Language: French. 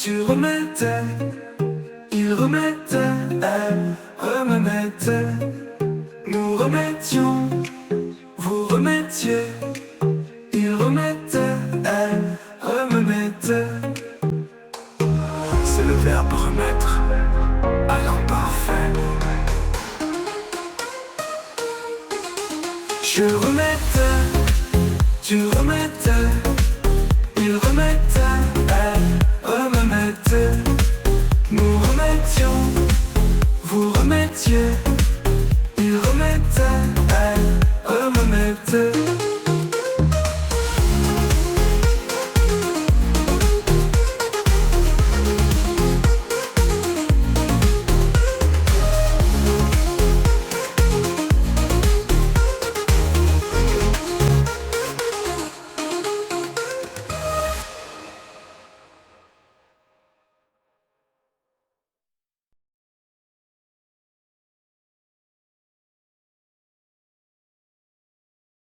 Tu remettais, il remettait, elle remettait. Nous remettions, vous remettiez. Il remettait, elle remettait. C'est le verbe remettre à l'imparfait. Je remettais, tu remettais.